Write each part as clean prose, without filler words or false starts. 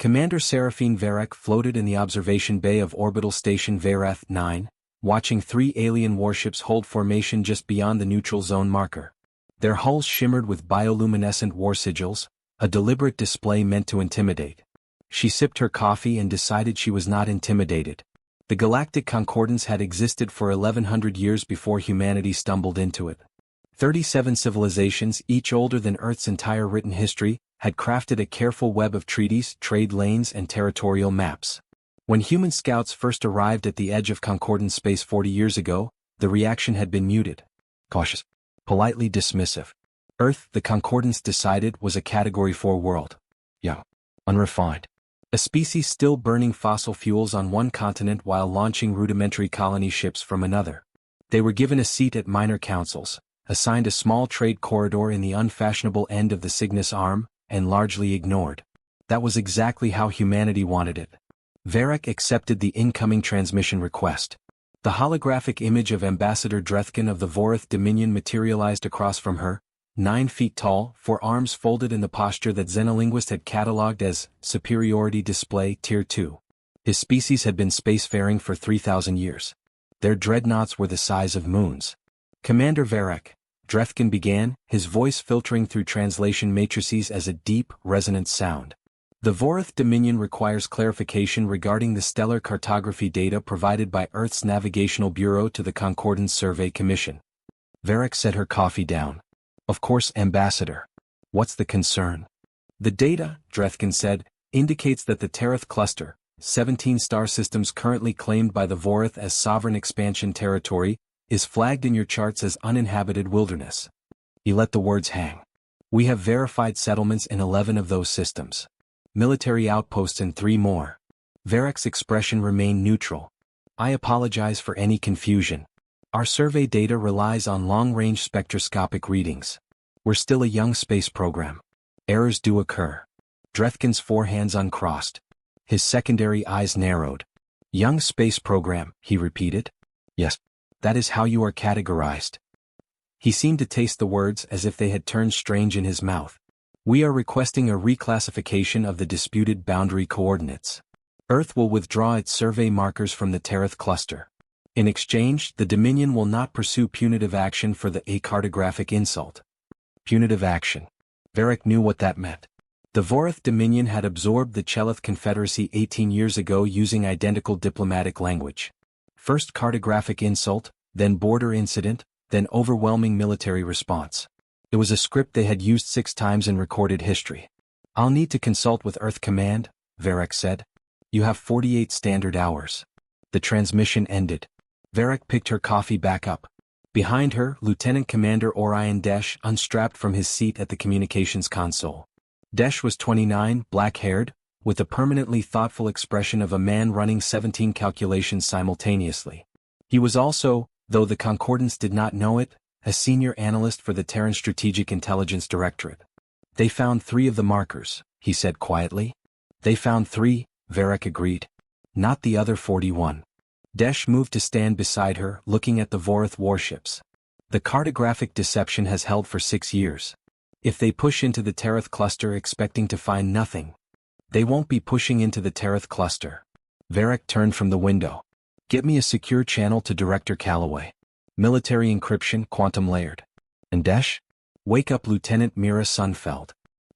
Commander Seraphine Varek floated in the observation bay of Orbital Station Vareth 9, watching 3 alien warships hold formation just beyond the neutral zone marker. Their hulls shimmered with bioluminescent war sigils, a deliberate display meant to intimidate. She sipped her coffee and decided she was not intimidated. The Galactic Concordance had existed for 1100 years before humanity stumbled into it. 37 civilizations, each older than Earth's entire written history, had crafted a careful web of treaties, trade lanes, and territorial maps. When human scouts first arrived at the edge of Concordance space 40 years ago, the reaction had been muted. Cautious. Politely dismissive. Earth, the Concordance decided, was a Category 4 world. Young. Unrefined. A species still burning fossil fuels on one continent while launching rudimentary colony ships from another. They were given a seat at minor councils, assigned a small trade corridor in the unfashionable end of the Cygnus arm, and largely ignored. That was exactly how humanity wanted it. Varek accepted the incoming transmission request. The holographic image of Ambassador Drethkin of the Vorith Dominion materialized across from her, 9 feet tall, 4 arms folded in the posture that Xenolinguist had catalogued as Superiority Display Tier 2. His species had been spacefaring for 3,000 years. Their dreadnoughts were the size of moons. Commander Varek, Drethkin began, his voice filtering through translation matrices as a deep, resonant sound. The Vorith Dominion requires clarification regarding the stellar cartography data provided by Earth's Navigational Bureau to the Concordance Survey Commission. Varek set her coffee down. Of course, Ambassador. What's the concern? The data, Drethkin said, indicates that the Tereth cluster, 17 star systems currently claimed by the Vorith as sovereign expansion territory, is flagged in your charts as uninhabited wilderness. He let the words hang. We have verified settlements in 11 of those systems. Military outposts in 3 more. Varek's expression remained neutral. I apologize for any confusion. Our survey data relies on long-range spectroscopic readings. We're still a young space program. Errors do occur. Drethkin's forehands uncrossed. His secondary eyes narrowed. Young space program, he repeated. Yes, that is how you are categorized. He seemed to taste the words as if they had turned strange in his mouth. We are requesting a reclassification of the disputed boundary coordinates. Earth will withdraw its survey markers from the Tereth cluster. In exchange, the Dominion will not pursue punitive action for the acartographic insult. Punitive action. Varek knew what that meant. The Vorith Dominion had absorbed the Chelith Confederacy 18 years ago using identical diplomatic language. First cartographic insult, then border incident, then overwhelming military response. It was a script they had used 6 times in recorded history. I'll need to consult with Earth Command, Varek said. You have 48 standard hours. The transmission ended. Varek picked her coffee back up. Behind her, Lieutenant Commander Orion Desh unstrapped from his seat at the communications console. Desh was 29, black-haired, with the permanently thoughtful expression of a man running 17 calculations simultaneously. He was also, though the Concordance did not know it, a senior analyst for the Terran Strategic Intelligence Directorate. They found 3 of the markers, he said quietly. They found 3, Varek agreed. Not the other 41. Desh moved to stand beside her, looking at the Vorith warships. The cartographic deception has held for 6 years. If they push into the Tereth cluster expecting to find nothing, they won't be pushing into the Tereth cluster. Varek turned from the window. Get me a secure channel to Director Calloway. Military encryption, quantum layered. And Desh? Wake up Lieutenant Mira Sunfeld.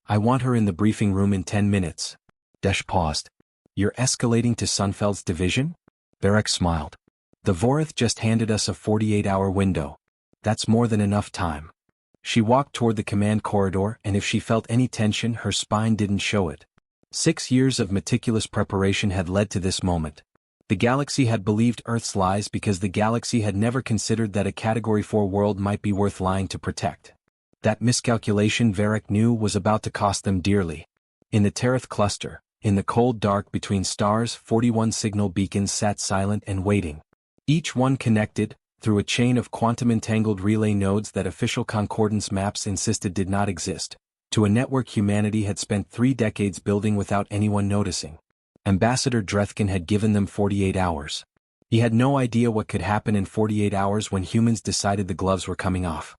I want her in the briefing room in 10 minutes. Desh paused. You're escalating to Sunfeld's division? Varek smiled. The Vorith just handed us a 48-hour window. That's more than enough time. She walked toward the command corridor, and if she felt any tension, her spine didn't show it. 6 years of meticulous preparation had led to this moment. The galaxy had believed Earth's lies because the galaxy had never considered that a Category 4 world might be worth lying to protect. That miscalculation Varek knew was about to cost them dearly. In the Tereth cluster, in the cold dark between stars, 41 signal beacons sat silent and waiting. Each one connected, through a chain of quantum-entangled relay nodes that official Concordance maps insisted did not exist, to a network humanity had spent 3 decades building without anyone noticing. Ambassador Drethkin had given them 48 hours. He had no idea what could happen in 48 hours when humans decided the gloves were coming off.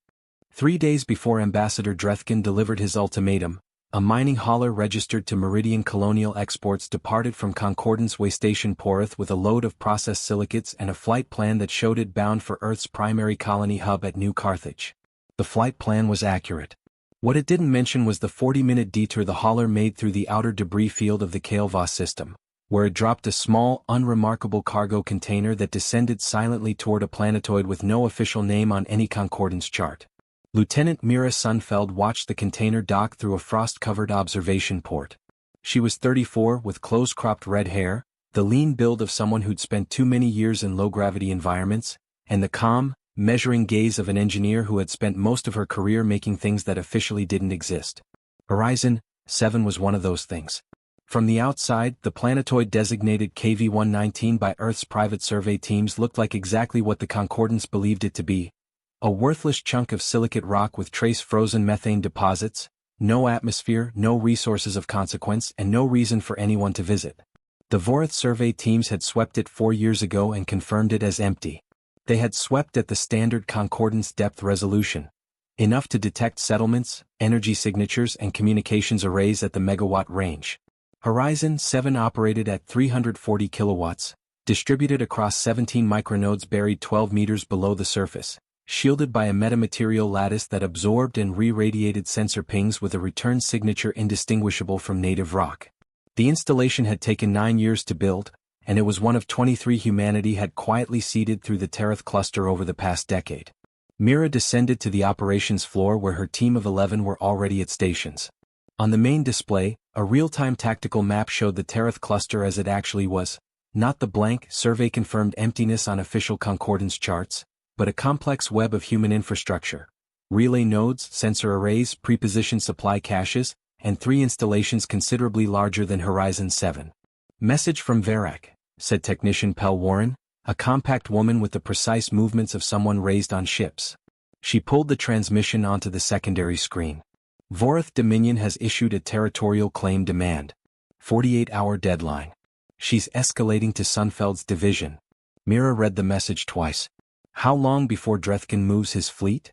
3 days before Ambassador Drethkin delivered his ultimatum, A mining hauler registered to Meridian Colonial Exports departed from Concordance Way Station Porth with a load of processed silicates and a flight plan that showed it bound for Earth's primary colony hub at New Carthage. The flight plan was accurate. What it didn't mention was the 40-minute detour the hauler made through the outer debris field of the HFY system, where it dropped a small, unremarkable cargo container that descended silently toward a planetoid with no official name on any concordance chart. Lieutenant Mira Sunfeld watched the container dock through a frost-covered observation port. She was 34 with close-cropped red hair, the lean build of someone who'd spent too many years in low-gravity environments, and the calm, measuring gaze of an engineer who had spent most of her career making things that officially didn't exist. Horizon 7 was one of those things. From the outside, the planetoid designated KV-119 by Earth's private survey teams looked like exactly what the Concordance believed it to be. A worthless chunk of silicate rock with trace frozen methane deposits, no atmosphere, no resources of consequence, and no reason for anyone to visit. The Vorith survey teams had swept it 4 years ago and confirmed it as empty. They had swept at the standard Concordance depth resolution, enough to detect settlements, energy signatures, and communications arrays at the megawatt range. Horizon 7 operated at 340 kilowatts, distributed across 17 micronodes buried 12 meters below the surface, shielded by a metamaterial lattice that absorbed and re-radiated sensor pings with a return signature indistinguishable from native rock. The installation had taken 9 years to build, and it was one of 23 humanity had quietly seeded through the Tereth cluster over the past decade. Mira descended to the operations floor where her team of 11 were already at stations. On the main display, a real-time tactical map showed the Tereth cluster as it actually was, not the blank, survey-confirmed emptiness on official concordance charts, but a complex web of human infrastructure. Relay nodes, sensor arrays, prepositioned supply caches, and 3 installations considerably larger than Horizon 7. Message from Verac, said Technician Pell Warren, a compact woman with the precise movements of someone raised on ships. She pulled the transmission onto the secondary screen. Vorith Dominion has issued a territorial claim demand. 48-hour deadline. She's escalating to Sunfeld's division. Mira read the message twice. How long before Drethkin moves his fleet?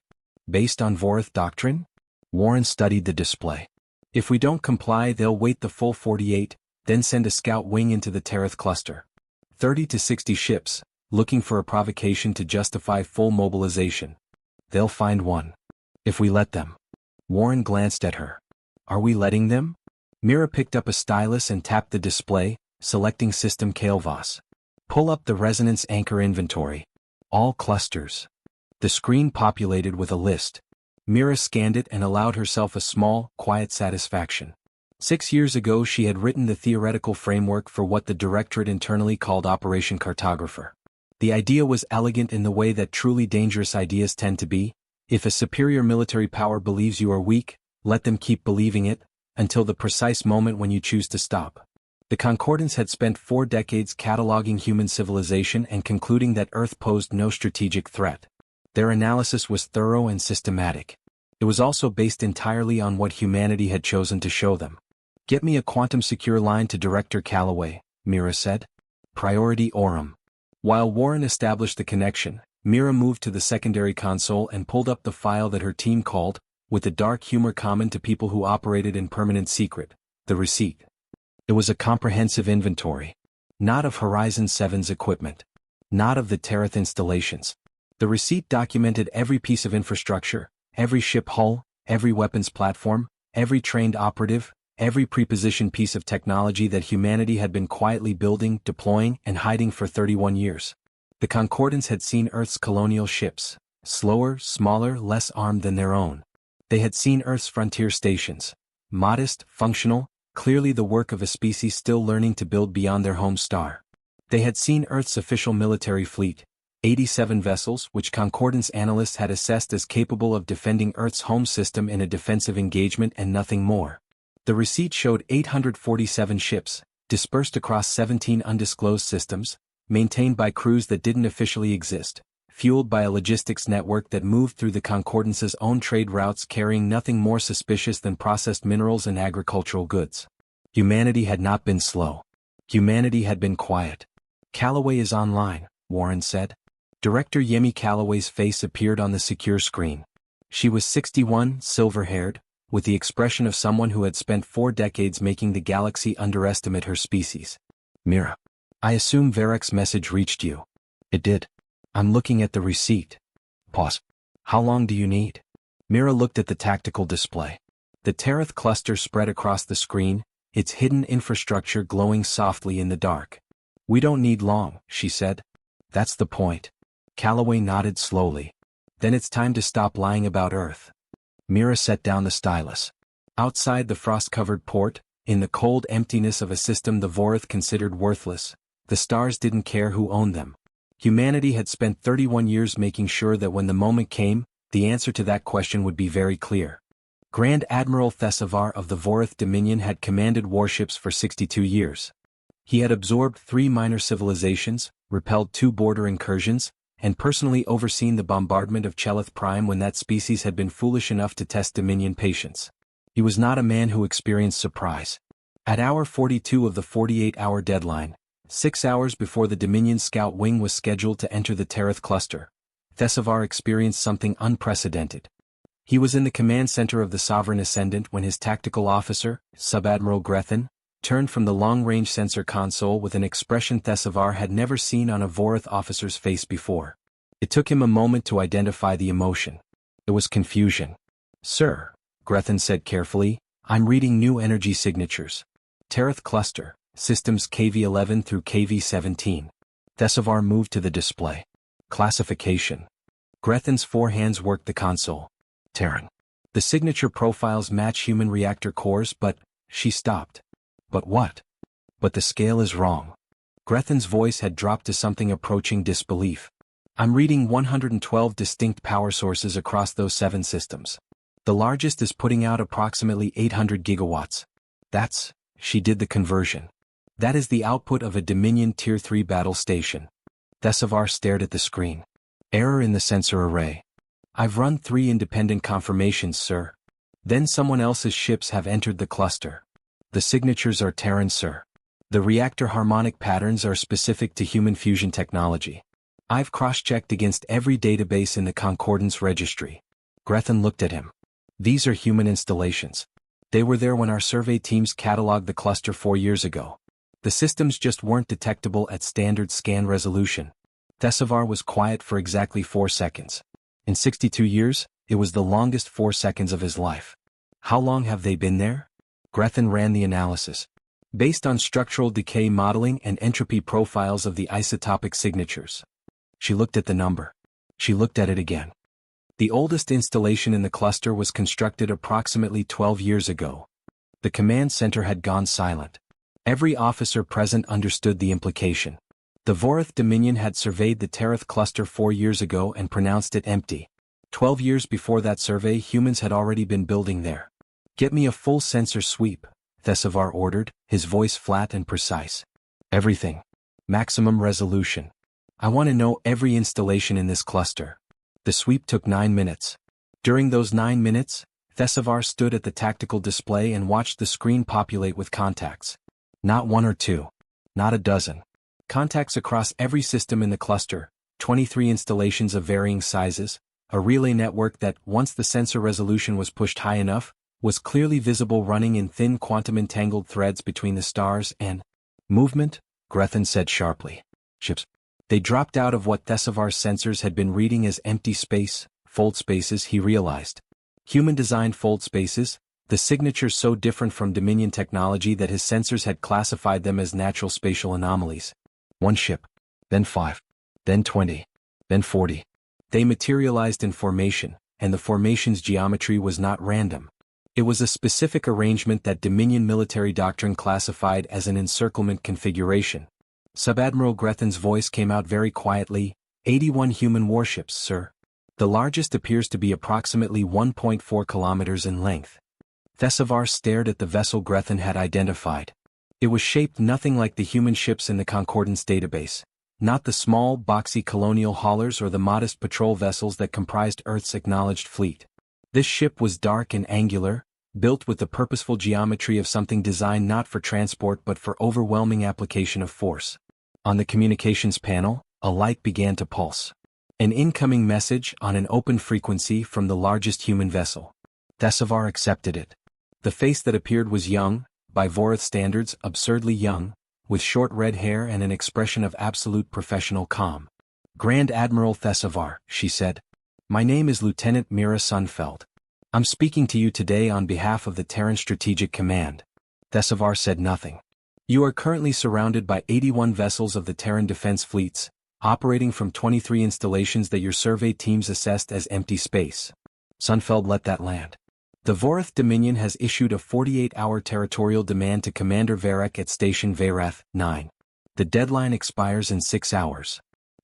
Based on Vorith doctrine? Warren studied the display. If we don't comply, they'll wait the full 48, then send a scout wing into the Tereth cluster. 30 to 60 ships, looking for a provocation to justify full mobilization. They'll find one. If we let them. Warren glanced at her. Are we letting them? Mira picked up a stylus and tapped the display, selecting System Kael'vas. Pull up the resonance anchor inventory. All clusters. The screen populated with a list. Mira scanned it and allowed herself a small, quiet satisfaction. 6 years ago she had written the theoretical framework for what the Directorate internally called Operation Cartographer. The idea was elegant in the way that truly dangerous ideas tend to be. If a superior military power believes you are weak, let them keep believing it, until the precise moment when you choose to stop. The Concordance had spent 4 decades cataloging human civilization and concluding that Earth posed no strategic threat. Their analysis was thorough and systematic. It was also based entirely on what humanity had chosen to show them. Get me a quantum-secure line to Director Calloway, Mira said. Priority Aurum. While Warren established the connection, Mira moved to the secondary console and pulled up the file that her team called, with the dark humor common to people who operated in permanent secret, the receipt. It was a comprehensive inventory. Not of Horizon 7's equipment. Not of the Tereth installations. The receipt documented every piece of infrastructure, every ship hull, every weapons platform, every trained operative, every prepositioned piece of technology that humanity had been quietly building, deploying, and hiding for 31 years. The Concordance had seen Earth's colonial ships, slower, smaller, less armed than their own. They had seen Earth's frontier stations, modest, functional, clearly the work of a species still learning to build beyond their home star. They had seen Earth's official military fleet, 87 vessels which Concordance analysts had assessed as capable of defending Earth's home system in a defensive engagement and nothing more. The receipt showed 847 ships, dispersed across 17 undisclosed systems, maintained by crews that didn't officially exist, fueled by a logistics network that moved through the Concordance's own trade routes carrying nothing more suspicious than processed minerals and agricultural goods. Humanity had not been slow. Humanity had been quiet. Calloway is online, Warren said. Director Yemi Calloway's face appeared on the secure screen. She was 61, silver-haired, with the expression of someone who had spent 4 decades making the galaxy underestimate her species. Mira. I assume Varek's message reached you. It did. I'm looking at the receipt. Pause. How long do you need? Mira looked at the tactical display. The Tereth cluster spread across the screen, its hidden infrastructure glowing softly in the dark. We don't need long, she said. That's the point. Calloway nodded slowly. Then it's time to stop lying about Earth. Mira set down the stylus. Outside the frost-covered port, in the cold emptiness of a system the Vorith considered worthless, the stars didn't care who owned them. Humanity had spent 31 years making sure that when the moment came, the answer to that question would be very clear. Grand Admiral Thesavar of the Vorith Dominion had commanded warships for 62 years. He had absorbed 3 minor civilizations, repelled 2 border incursions, and personally overseen the bombardment of Chelith Prime when that species had been foolish enough to test Dominion patience. He was not a man who experienced surprise. At hour 42 of the 48-hour deadline, 6 hours before the Dominion Scout Wing was scheduled to enter the Tereth cluster, Thesavar experienced something unprecedented. He was in the command center of the Sovereign Ascendant when his tactical officer, Sub-Admiral Grethen, turned from the long-range sensor console with an expression Thesavar had never seen on a Vorith officer's face before. It took him a moment to identify the emotion. It was confusion. Sir, Grethen said carefully, I'm reading new energy signatures. Tereth cluster, systems KV-11 through KV-17. Thesavar moved to the display. Classification. Grethen's 4 hands worked the console. Terran. The signature profiles match human reactor cores, but, she stopped. But what? But the scale is wrong. Grethen's voice had dropped to something approaching disbelief. I'm reading 112 distinct power sources across those 7 systems. The largest is putting out approximately 800 gigawatts. That's, she did the conversion. That is the output of a Dominion Tier 3 battle station. Thesavar stared at the screen. Error in the sensor array. I've run 3 independent confirmations, sir. Then someone else's ships have entered the cluster. The signatures are Terran, sir. The reactor harmonic patterns are specific to human fusion technology. I've cross-checked against every database in the Concordance registry. Grethen looked at him. These are human installations. They were there when our survey teams cataloged the cluster 4 years ago. The systems just weren't detectable at standard scan resolution. Thesavar was quiet for exactly 4 seconds. In 62 years, it was the longest 4 seconds of his life. How long have they been there? Grethen ran the analysis. Based on structural decay modeling and entropy profiles of the isotopic signatures. She looked at the number. She looked at it again. The oldest installation in the cluster was constructed approximately 12 years ago. The command center had gone silent. Every officer present understood the implication. The Vorith Dominion had surveyed the Tereth cluster 4 years ago and pronounced it empty. 12 years before that survey, humans had already been building there. Get me a full sensor sweep, Thesavar ordered, his voice flat and precise. Everything. Maximum resolution. I want to know every installation in this cluster. The sweep took 9 minutes. During those 9 minutes, Thesavar stood at the tactical display and watched the screen populate with contacts. Not 1 or 2. Not a dozen. Contacts across every system in the cluster, 23 installations of varying sizes, a relay network that, once the sensor resolution was pushed high enough, was clearly visible running in thin quantum-entangled threads between the stars and movement, Grethen said sharply. Ships. They dropped out of what Thesavar's sensors had been reading as empty space, fold spaces, he realized. Human-designed fold spaces, the signatures so different from Dominion technology that his sensors had classified them as natural spatial anomalies. 1 ship, then 5, then 20, then 40. They materialized in formation, and the formation's geometry was not random. It was a specific arrangement that Dominion military doctrine classified as an encirclement configuration. Sub-Admiral Grethen's voice came out very quietly, 81 human warships, sir. The largest appears to be approximately 1.4 kilometers in length. Thesavar stared at the vessel Grethen had identified. It was shaped nothing like the human ships in the Concordance database, not the small, boxy colonial haulers or the modest patrol vessels that comprised Earth's acknowledged fleet. This ship was dark and angular, built with the purposeful geometry of something designed not for transport but for overwhelming application of force. On the communications panel, a light began to pulse. An incoming message on an open frequency from the largest human vessel. Thesavar accepted it. The face that appeared was young, by Vorath standards absurdly young, with short red hair and an expression of absolute professional calm. "Grand Admiral Thesavar," she said. "My name is Lieutenant Mira Sunfeld. I'm speaking to you today on behalf of the Terran Strategic Command." Thesavar said nothing. "You are currently surrounded by 81 vessels of the Terran Defense Fleets, operating from 23 installations that your survey teams assessed as empty space." Sunfeld let that land. "The Vorath Dominion has issued a 48-hour territorial demand to Commander Varek at Station Vareth 9. The deadline expires in 6 hours.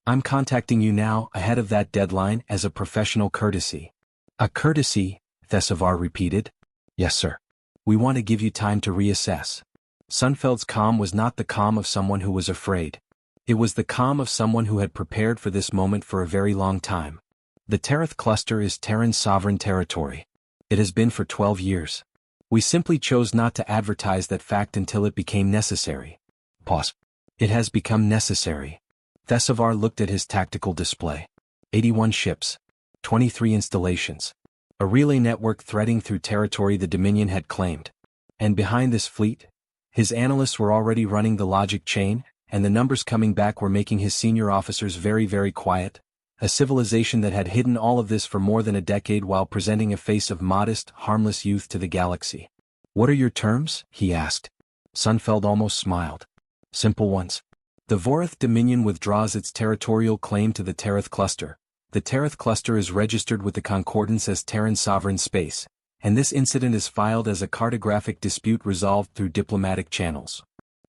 I'm contacting you now ahead of that deadline as a professional courtesy." "A courtesy?" Thesavar repeated. "Yes, sir. We want to give you time to reassess." Sunfeld's calm was not the calm of someone who was afraid. It was the calm of someone who had prepared for this moment for a very long time. The Terrath Cluster is Terran's sovereign territory. It has been for 12 years. We simply chose not to advertise that fact until it became necessary. Pause. It has become necessary. Thesavar looked at his tactical display. 81 ships. 23 installations. A relay network threading through territory the Dominion had claimed. And behind this fleet, his analysts were already running the logic chain, and the numbers coming back were making his senior officers very, very quiet. A civilization that had hidden all of this for more than a decade while presenting a face of modest, harmless youth to the galaxy. "What are your terms?" he asked. Sunfeld almost smiled. "Simple ones. The Vorath Dominion withdraws its territorial claim to the Terrath Cluster. The Terrath Cluster is registered with the Concordance as Terran sovereign space, and this incident is filed as a cartographic dispute resolved through diplomatic channels."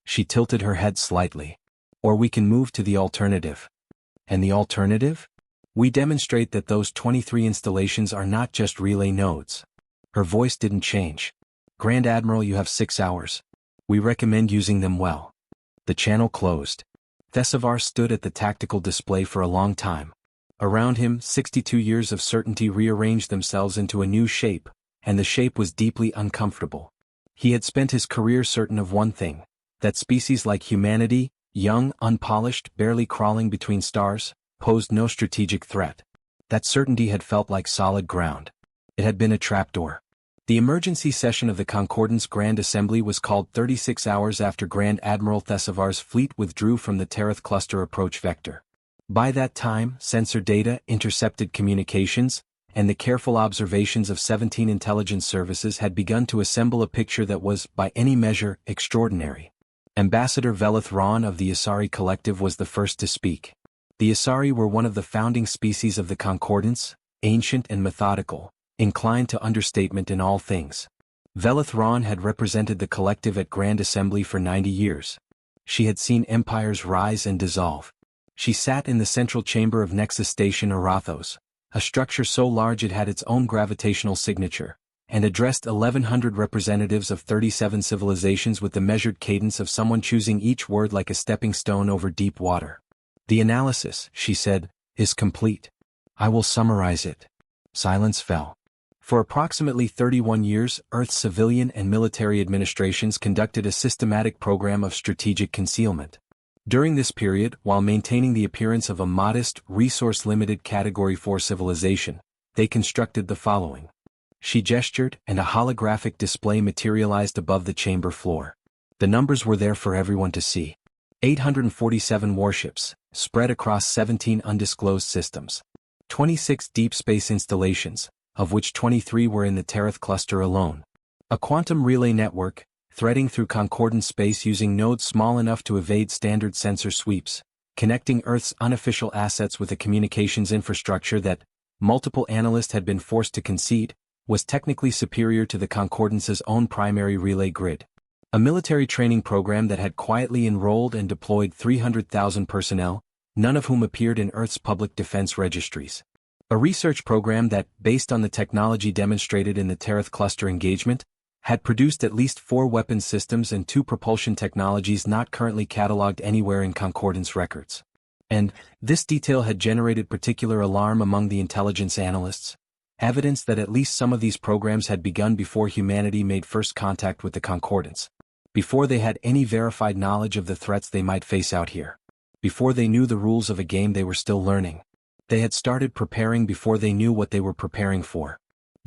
She tilted her head slightly. "Or we can move to the alternative." "And the alternative?" "We demonstrate that those 23 installations are not just relay nodes." Her voice didn't change. "Grand Admiral, you have 6 hours. We recommend using them well." The channel closed. Thesavar stood at the tactical display for a long time. Around him, 62 years of certainty rearranged themselves into a new shape, and the shape was deeply uncomfortable. He had spent his career certain of one thing, that species like humanity, young, unpolished, barely crawling between stars, posed no strategic threat. That certainty had felt like solid ground. It had been a trapdoor. The emergency session of the Concordance Grand Assembly was called 36 hours after Grand Admiral Thesavar's fleet withdrew from the Terrath Cluster approach vector. By that time, sensor data, intercepted communications, and the careful observations of 17 intelligence services had begun to assemble a picture that was, by any measure, extraordinary. Ambassador Velith Ron of the Asari Collective was the first to speak. The Asari were one of the founding species of the Concordance, ancient and methodical, inclined to understatement in all things. Velith Ron had represented the collective at Grand Assembly for 90 years. She had seen empires rise and dissolve. She sat in the central chamber of Nexus Station Arathos, a structure so large it had its own gravitational signature, and addressed 1,100 representatives of 37 civilizations with the measured cadence of someone choosing each word like a stepping stone over deep water. "The analysis," she said, "is complete. I will summarize it." Silence fell. For approximately 31 years, Earth's civilian and military administrations conducted a systematic program of strategic concealment. During this period, while maintaining the appearance of a modest, resource-limited Category 4 civilization, they constructed the following. She gestured, and a holographic display materialized above the chamber floor. The numbers were there for everyone to see. 847 warships, spread across 17 undisclosed systems. 26 deep space installations, of which 23 were in the Terrath Cluster alone. A quantum relay network, threading through concordant space using nodes small enough to evade standard sensor sweeps, connecting Earth's unofficial assets with a communications infrastructure that, multiple analysts had been forced to concede, was technically superior to the Concordance's own primary relay grid. A military training program that had quietly enrolled and deployed 300,000 personnel, none of whom appeared in Earth's public defense registries. A research program that, based on the technology demonstrated in the Terrath Cluster engagement, had produced at least 4 weapons systems and 2 propulsion technologies not currently catalogued anywhere in Concordance records. And this detail had generated particular alarm among the intelligence analysts, evidence that at least some of these programs had begun before humanity made first contact with the Concordance, before they had any verified knowledge of the threats they might face out here, before they knew the rules of a game they were still learning. They had started preparing before they knew what they were preparing for.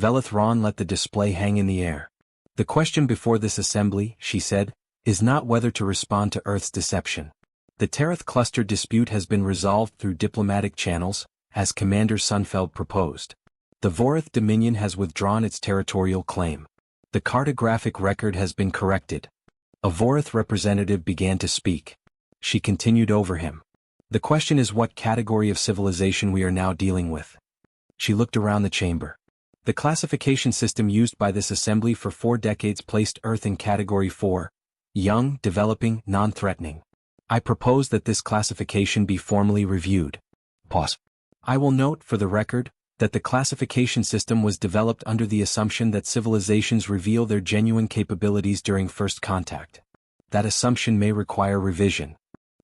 Velith Ron let the display hang in the air. The question before this assembly, she said, is not whether to respond to Earth's deception. The Tereth cluster dispute has been resolved through diplomatic channels, as Commander Sunfeld proposed. The Vorith Dominion has withdrawn its territorial claim. The cartographic record has been corrected. A Vorith representative began to speak. She continued over him. The question is what category of civilization we are now dealing with. She looked around the chamber. The classification system used by this assembly for 4 decades placed Earth in Category 4, young, developing, non-threatening. I propose that this classification be formally reviewed. Pause. I will note, for the record, that the classification system was developed under the assumption that civilizations reveal their genuine capabilities during first contact. That assumption may require revision.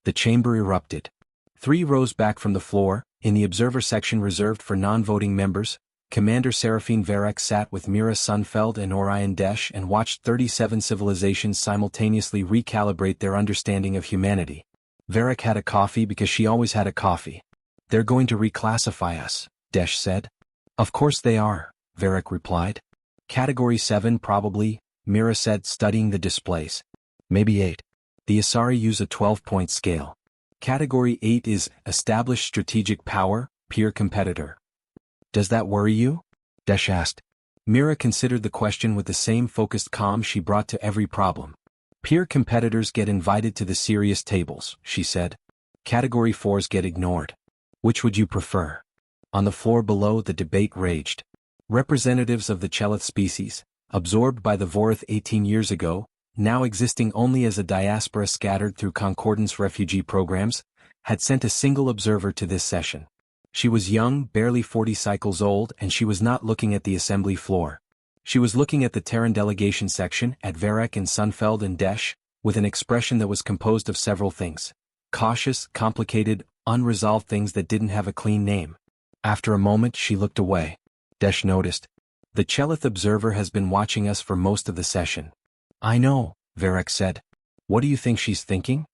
The chamber erupted. 3 rows back from the floor, in the observer section reserved for non-voting members, Commander Seraphine Varek sat with Mira Sunfeld and Orion Desh and watched 37 civilizations simultaneously recalibrate their understanding of humanity. Varek had a coffee because she always had a coffee. They're going to reclassify us, Desh said. Of course they are, Varek replied. Category 7 probably, Mira said, studying the displays. Maybe 8. The Asari use a 12-point scale. Category 8 is established strategic power, peer competitor. Does that worry you? Desh asked. Mira considered the question with the same focused calm she brought to every problem. Peer competitors get invited to the serious tables, she said. Category 4s get ignored. Which would you prefer? On the floor below the debate raged. Representatives of the Chelith species, absorbed by the Vorith 18 years ago, now existing only as a diaspora scattered through Concordance refugee programs, had sent a single observer to this session. She was young, barely 40 cycles old, and she was not looking at the assembly floor. She was looking at the Terran delegation section, at Varek and Sunfeld and Desh, with an expression that was composed of several things. Cautious, complicated, unresolved things that didn't have a clean name. After a moment she looked away. Desh noticed. The Chelith observer has been watching us for most of the session. I know, Varek said. What do you think she's thinking?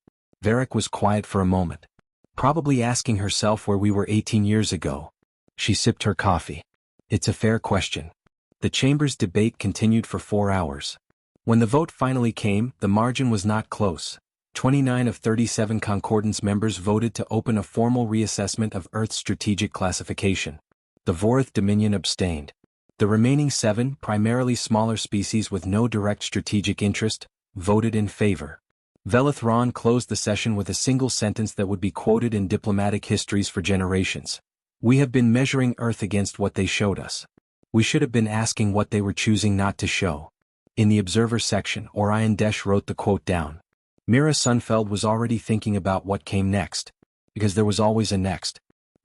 Varek was quiet for a moment. Probably asking herself where we were 18 years ago. She sipped her coffee. It's a fair question. The chamber's debate continued for 4 hours. When the vote finally came, the margin was not close. 29 of 37 Concordance members voted to open a formal reassessment of Earth's strategic classification. The Vorith Dominion abstained. The remaining 7, primarily smaller species with no direct strategic interest, voted in favor. Velith Ron closed the session with a single sentence that would be quoted in diplomatic histories for generations. We have been measuring Earth against what they showed us. We should have been asking what they were choosing not to show. In the observer section, Orion Desh wrote the quote down. Mira Sunfeld was already thinking about what came next. Because there was always a next.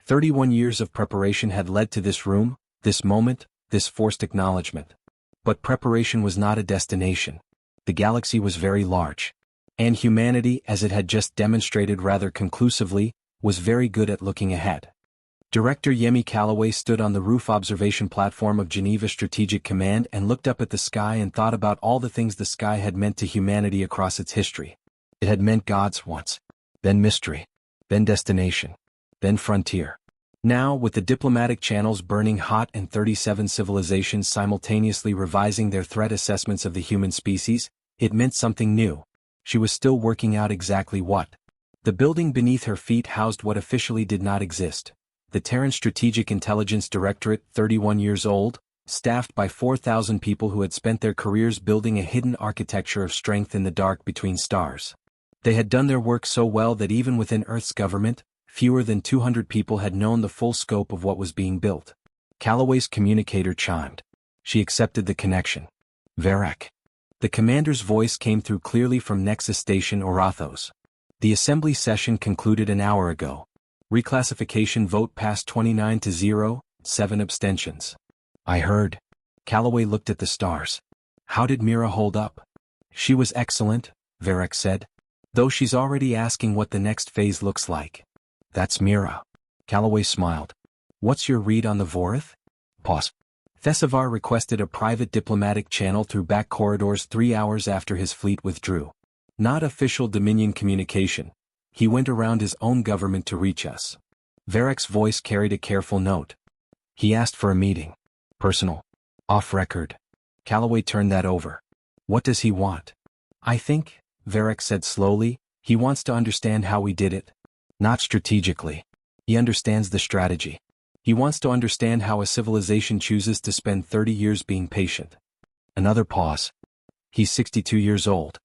31 years of preparation had led to this room, this moment, this forced acknowledgement. But preparation was not a destination. The galaxy was very large. And humanity, as it had just demonstrated rather conclusively, was very good at looking ahead. Director Yemi Calloway stood on the roof observation platform of Geneva Strategic Command and looked up at the sky and thought about all the things the sky had meant to humanity across its history. It had meant gods once, then mystery, then destination, then frontier. Now, with the diplomatic channels burning hot and 37 civilizations simultaneously revising their threat assessments of the human species, it meant something new. She was still working out exactly what. The building beneath her feet housed what officially did not exist. The Terran Strategic Intelligence Directorate, 31 years old, staffed by 4,000 people who had spent their careers building a hidden architecture of strength in the dark between stars. They had done their work so well that even within Earth's government, fewer than 200 people had known the full scope of what was being built. Calloway's communicator chimed. She accepted the connection. Varek. The commander's voice came through clearly from Nexus Station Orathos. The assembly session concluded an hour ago. Reclassification vote passed 29-0, 7 abstentions. I heard. Calloway looked at the stars. How did Mira hold up? She was excellent, Varek said. Though she's already asking what the next phase looks like. That's Mira. Calloway smiled. What's your read on the Vorith? Pause. Thesavar requested a private diplomatic channel through back corridors 3 hours after his fleet withdrew. Not official Dominion communication. He went around his own government to reach us. Varek's voice carried a careful note. He asked for a meeting. Personal. Off record. Calloway turned that over. What does he want? I think, Varric said slowly, he wants to understand how we did it. Not strategically. He understands the strategy. He wants to understand how a civilization chooses to spend 30 years being patient. Another pause. He's 62 years old.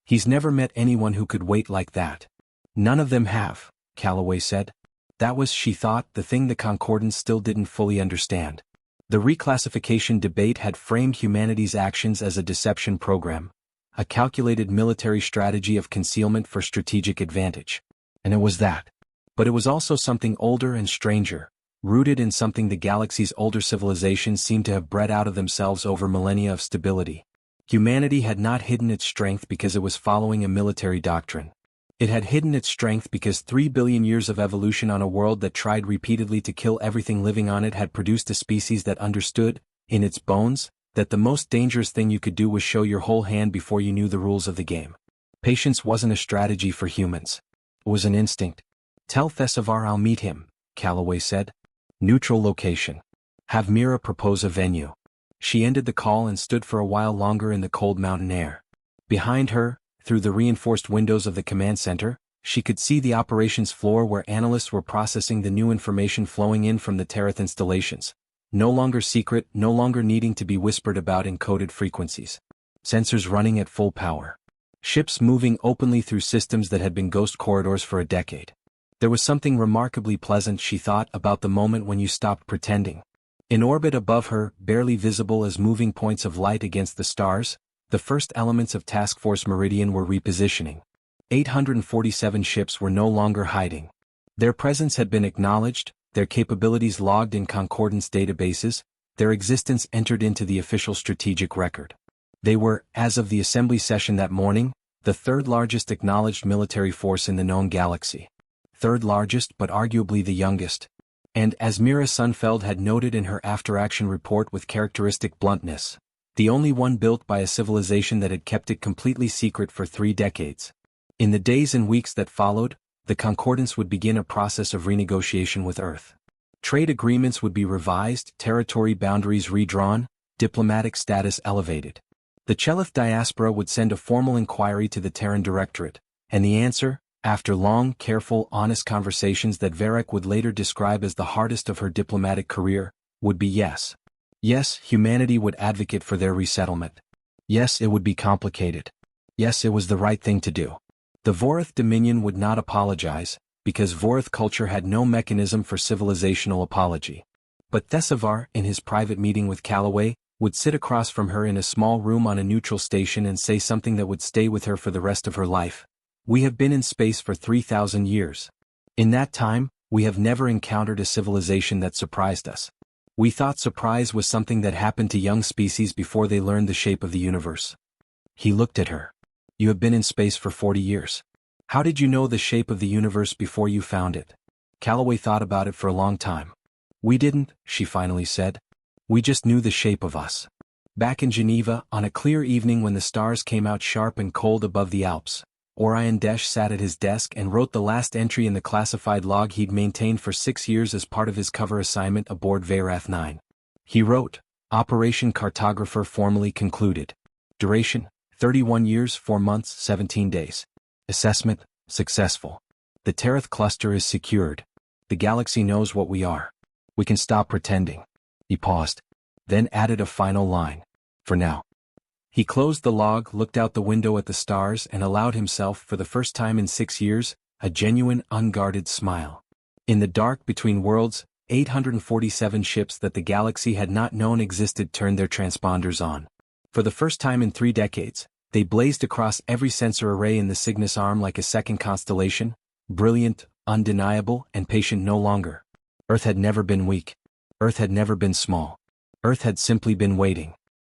He's never met anyone who could wait like that. None of them have, Calloway said. That was, she thought, the thing the Concordance still didn't fully understand. The reclassification debate had framed humanity's actions as a deception program, a calculated military strategy of concealment for strategic advantage. And it was that. But it was also something older and stranger, rooted in something the galaxy's older civilizations seemed to have bred out of themselves over millennia of stability. Humanity had not hidden its strength because it was following a military doctrine. It had hidden its strength because 3 billion years of evolution on a world that tried repeatedly to kill everything living on it had produced a species that understood, in its bones, that the most dangerous thing you could do was show your whole hand before you knew the rules of the game. Patience wasn't a strategy for humans. It was an instinct. Tell Thessavar I'll meet him, Calloway said. Neutral location. Have Mira propose a venue. She ended the call and stood for a while longer in the cold mountain air. Behind her, through the reinforced windows of the command center, she could see the operations floor where analysts were processing the new information flowing in from the Tereth installations. No longer secret, no longer needing to be whispered about in coded frequencies. Sensors running at full power. Ships moving openly through systems that had been ghost corridors for a decade. There was something remarkably pleasant, she thought, about the moment when you stopped pretending. In orbit above her, barely visible as moving points of light against the stars, the first elements of Task Force Meridian were repositioning. 847 ships were no longer hiding. Their presence had been acknowledged, their capabilities logged in Concordance databases, their existence entered into the official strategic record. They were, as of the assembly session that morning, the third largest acknowledged military force in the known galaxy. Third largest but arguably the youngest. And as Mira Sunfeld had noted in her after-action report with characteristic bluntness, the only one built by a civilization that had kept it completely secret for 3 decades. In the days and weeks that followed, the Concordance would begin a process of renegotiation with Earth. Trade agreements would be revised, territory boundaries redrawn, diplomatic status elevated. The Chelith diaspora would send a formal inquiry to the Terran Directorate, and the answer, after long, careful, honest conversations that Varric would later describe as the hardest of her diplomatic career, would be yes. Yes, humanity would advocate for their resettlement. Yes, it would be complicated. Yes, it was the right thing to do. The Vorith Dominion would not apologize, because Vorith culture had no mechanism for civilizational apology. But Thessavar, in his private meeting with Calloway, would sit across from her in a small room on a neutral station and say something that would stay with her for the rest of her life. We have been in space for 3,000 years. In that time, we have never encountered a civilization that surprised us. We thought surprise was something that happened to young species before they learned the shape of the universe. He looked at her. You have been in space for 40 years. How did you know the shape of the universe before you found it? Calloway thought about it for a long time. We didn't, she finally said. We just knew the shape of us. Back in Geneva, on a clear evening when the stars came out sharp and cold above the Alps, Orion Desch sat at his desk and wrote the last entry in the classified log he'd maintained for 6 years as part of his cover assignment aboard Veyrath 9. He wrote, Operation Cartographer formally concluded. Duration, 31 years, 4 months, 17 days. Assessment, successful. The Tereth cluster is secured. The galaxy knows what we are. We can stop pretending. He paused, then added a final line. For now. He closed the log, looked out the window at the stars, and allowed himself, for the first time in 6 years, a genuine, unguarded smile. In the dark between worlds, 847 ships that the galaxy had not known existed turned their transponders on. For the first time in 3 decades, they blazed across every sensor array in the Cygnus arm like a second constellation, brilliant, undeniable, and patient no longer. Earth had never been weak. Earth had never been small. Earth had simply been waiting.